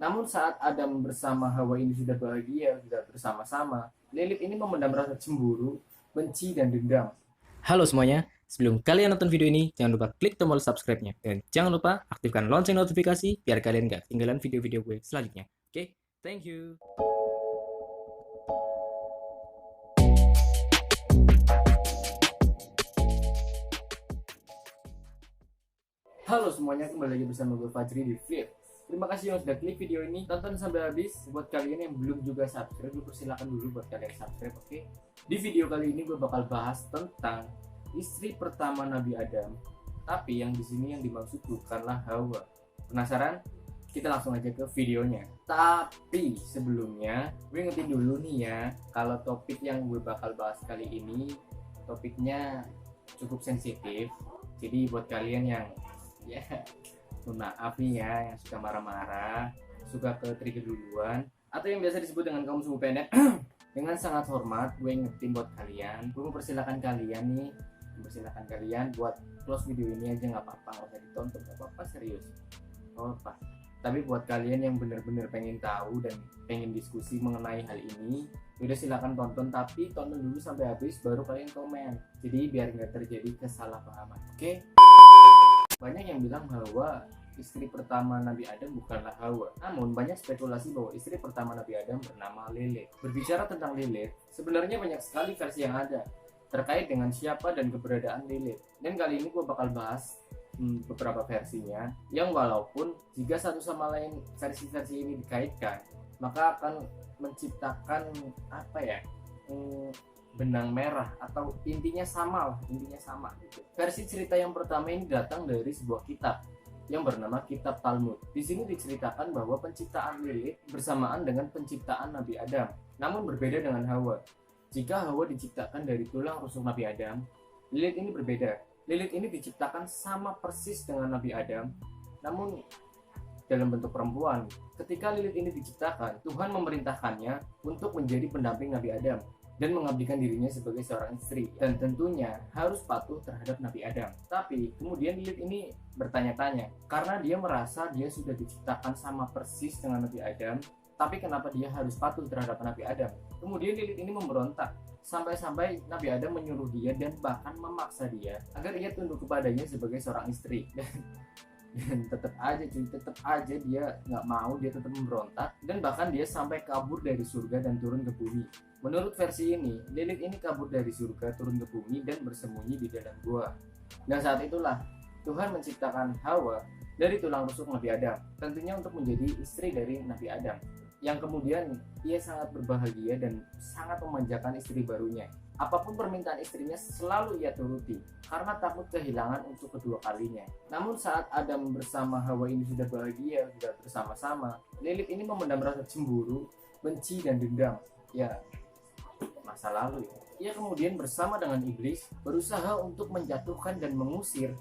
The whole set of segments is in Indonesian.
Namun saat Adam bersama Hawa ini sudah bahagia, sudah bersama-sama, Lilith ini memendam rasa cemburu, benci, dan dendam. Halo semuanya, sebelum kalian nonton video ini, jangan lupa klik tombol subscribe-nya. Dan jangan lupa aktifkan lonceng notifikasi biar kalian gak ketinggalan video-video gue selanjutnya. Oke, thank you. Halo semuanya, kembali lagi bersama gue Fajri di Flip. Terima kasih yang sudah klik video ini, tonton sampai habis. Buat kalian yang belum juga subscribe, gue persilakan dulu buat kalian subscribe, oke? Di video kali ini gue bakal bahas tentang istri pertama Nabi Adam. Tapi yang di sini yang dimaksud bukanlah Hawa. Penasaran? Kita langsung aja ke videonya. Tapi sebelumnya, gue ingetin dulu nih ya, kalau topik yang gue bakal bahas kali ini, topiknya cukup sensitif. Jadi buat kalian yang ya maaf nih ya, yang suka marah-marah, suka ke trigger duluan, atau yang biasa disebut dengan kaum suku pendek, dengan sangat hormat gue ingetin buat kalian, gue mempersilahkan kalian buat close video ini aja, nggak apa-apa, nggak usah ditonton, nggak apa-apa, serius, nggak apa. Tapi buat kalian yang bener-bener pengen tahu dan pengen diskusi mengenai hal ini, udah silakan tonton, tapi tonton dulu sampai habis baru kalian komen, jadi biar nggak terjadi kesalahpahaman, oke? Banyak yang bilang bahwa istri pertama Nabi Adam bukanlah Hawa. Namun banyak spekulasi bahwa istri pertama Nabi Adam bernama Lilith. Berbicara tentang Lilith, sebenarnya banyak sekali versi yang ada terkait dengan siapa dan keberadaan Lilith. Dan kali ini gue bakal bahas beberapa versinya, yang walaupun jika satu sama lain versi-versi ini dikaitkan, maka akan menciptakan benang merah, atau intinya sama gitu. Versi cerita yang pertama ini datang dari sebuah kitab yang bernama Kitab Talmud. Di sini diceritakan bahwa penciptaan Lilith bersamaan dengan penciptaan Nabi Adam, namun berbeda dengan Hawa. Jika Hawa diciptakan dari tulang rusuk Nabi Adam, Lilith ini berbeda. Lilith ini diciptakan sama persis dengan Nabi Adam, namun dalam bentuk perempuan. Ketika Lilith ini diciptakan, Tuhan memerintahkannya untuk menjadi pendamping Nabi Adam dan mengabdikan dirinya sebagai seorang istri, dan tentunya harus patuh terhadap Nabi Adam. Tapi kemudian Lilith ini bertanya-tanya, karena dia merasa dia sudah diciptakan sama persis dengan Nabi Adam, tapi kenapa dia harus patuh terhadap Nabi Adam? Kemudian Lilith ini memberontak, sampai-sampai Nabi Adam menyuruh dia dan bahkan memaksa dia agar ia tunduk kepadanya sebagai seorang istri. Dan tetap aja dia nggak mau, dia tetap memberontak, dan bahkan dia sampai kabur dari surga dan turun ke bumi. Menurut versi ini, Lilith ini kabur dari surga, turun ke bumi, dan bersembunyi di dalam gua. Dan saat itulah Tuhan menciptakan Hawa dari tulang rusuk Nabi Adam, tentunya untuk menjadi istri dari Nabi Adam, yang kemudian ia sangat berbahagia dan sangat memanjakan istri barunya. Apapun permintaan istrinya selalu ia turuti, karena takut kehilangan untuk kedua kalinya. Namun saat Adam bersama Hawa ini sudah bahagia, sudah bersama-sama, Lilith ini memendam rasa cemburu, benci, dan dendam. Ya, masa lalu ya. Ia kemudian bersama dengan iblis berusaha untuk menjatuhkan dan mengusir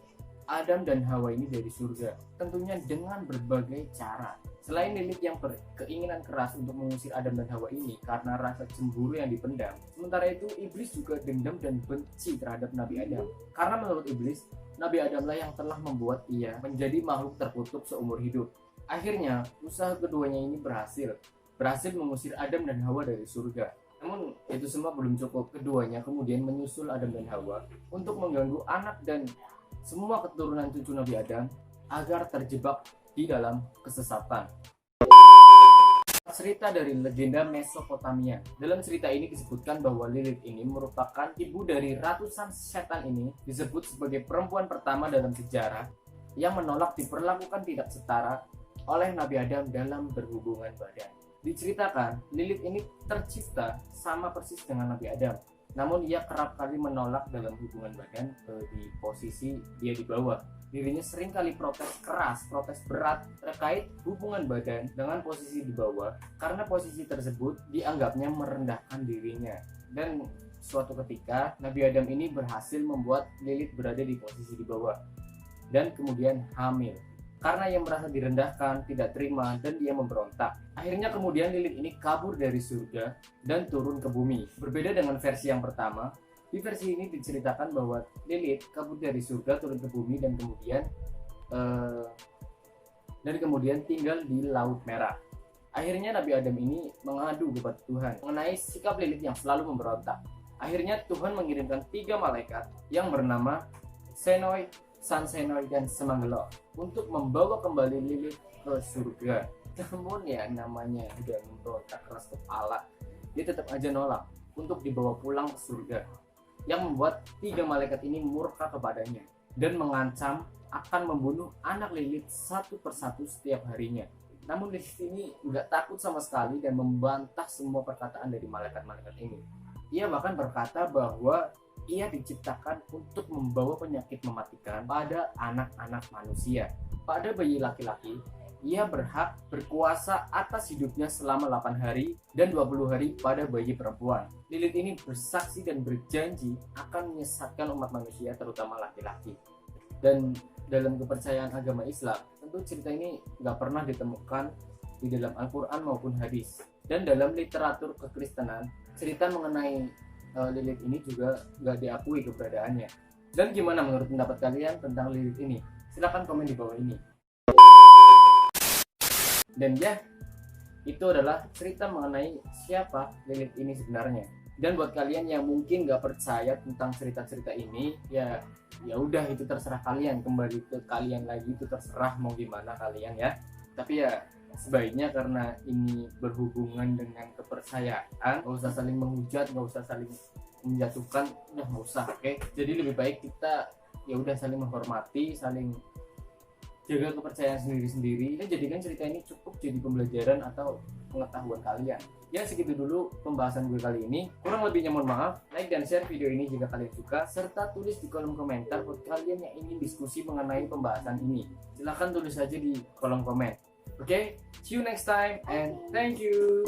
Adam dan Hawa ini dari surga, tentunya dengan berbagai cara. Selain Lilith yang berkeinginan keras untuk mengusir Adam dan Hawa ini karena rasa cemburu yang dipendam, sementara itu iblis juga dendam dan benci terhadap Nabi Adam, karena menurut iblis, Nabi Adamlah yang telah membuat ia menjadi makhluk terkutuk seumur hidup. Akhirnya usaha keduanya ini berhasil mengusir Adam dan Hawa dari surga. Namun itu semua belum cukup. Keduanya kemudian menyusul Adam dan Hawa untuk mengganggu anak dan semua keturunan cucu Nabi Adam agar terjebak di dalam kesesatan. Cerita dari legenda Mesopotamia. Dalam cerita ini disebutkan bahwa Lilith ini merupakan ibu dari ratusan setan ini, disebut sebagai perempuan pertama dalam sejarah yang menolak diperlakukan tidak setara oleh Nabi Adam dalam berhubungan badan. Diceritakan Lilith ini tercipta sama persis dengan Nabi Adam, namun ia kerap kali menolak dalam hubungan badan di posisi dia di bawah. Dirinya sering kali protes keras, protes berat terkait hubungan badan dengan posisi di bawah, karena posisi tersebut dianggapnya merendahkan dirinya. Dan suatu ketika Nabi Adam ini berhasil membuat Lilith berada di posisi di bawah dan kemudian hamil. Karena ia merasa direndahkan, tidak terima, dan dia memberontak. Akhirnya kemudian Lilith ini kabur dari surga dan turun ke bumi. Berbeda dengan versi yang pertama, di versi ini diceritakan bahwa Lilith kabur dari surga, turun ke bumi, dan kemudian tinggal di Laut Merah. Akhirnya Nabi Adam ini mengadu kepada Tuhan mengenai sikap Lilith yang selalu memberontak. Akhirnya Tuhan mengirimkan 3 malaikat yang bernama Senoi, San Senoi, dan Semanggelo untuk membawa kembali Lilith ke surga. Namun ya namanya udah memberontak keras kepala, dia tetap aja nolak untuk dibawa pulang ke surga. Yang membuat 3 malaikat ini murka kepadanya dan mengancam akan membunuh anak Lilith satu persatu setiap harinya. Namun Lilith ini nggak takut sama sekali dan membantah semua perkataan dari malaikat-malaikat ini. Ia bahkan berkata bahwa ia diciptakan untuk membawa penyakit mematikan pada anak-anak manusia. Pada bayi laki-laki, ia berhak berkuasa atas hidupnya selama 8 hari dan 20 hari pada bayi perempuan. Lilith ini bersaksi dan berjanji akan menyesatkan umat manusia, terutama laki-laki. Dan dalam kepercayaan agama Islam, tentu cerita ini nggak pernah ditemukan di dalam Al-Quran maupun hadis. Dan dalam literatur kekristenan, cerita mengenai Lilith ini juga nggak diakui keberadaannya. Dan gimana menurut pendapat kalian tentang Lilith ini? Silahkan komen di bawah ini. Dan ya, itu adalah cerita mengenai siapa Lilith ini sebenarnya. Dan buat kalian yang mungkin nggak percaya tentang cerita-cerita ini, ya udah, itu terserah kalian, kembali ke kalian lagi, itu terserah mau gimana kalian ya. Tapi ya sebaiknya karena ini berhubungan dengan kepercayaan, nggak usah saling menghujat, nggak usah saling menjatuhkan, udah nggak usah, oke? Jadi lebih baik kita ya udah saling menghormati, saling jaga kepercayaan sendiri-sendiri, dan jadikan cerita ini cukup jadi pembelajaran atau pengetahuan kalian. Ya segitu dulu pembahasan gue kali ini. Kurang lebihnya mohon maaf. Like dan share video ini jika kalian suka, serta tulis di kolom komentar buat kalian yang ingin diskusi mengenai pembahasan ini. Silahkan tulis aja di kolom komen. Oke, see you next time and thank you.